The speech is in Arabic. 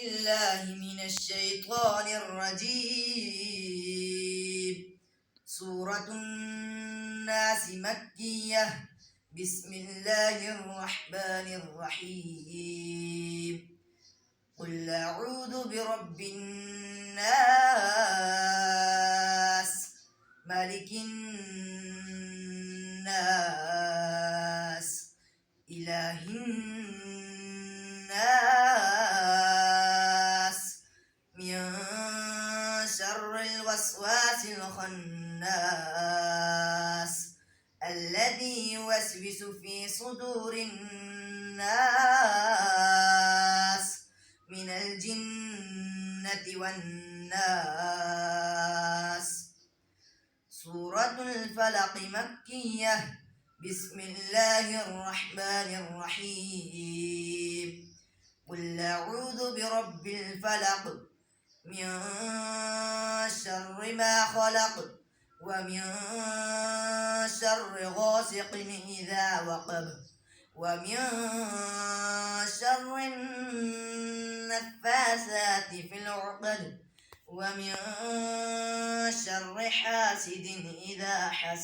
بالله من الشيطان الرجيم. سورة الناس مكية. بسم الله الرحمن الرحيم. قل أعوذ برب الناس ملك الناس إله الناس من شر الوسواس الخناس الذي يوسوس في صدور الناس من الجنة والناس. سورة الفلق مكية. بسم الله الرحمن الرحيم. قل أعوذ برب الفلق من شر ما خلق ومن شر غاسق إذا وقب ومن شر النفاثات في العقد ومن شر حاسد إذا حسد.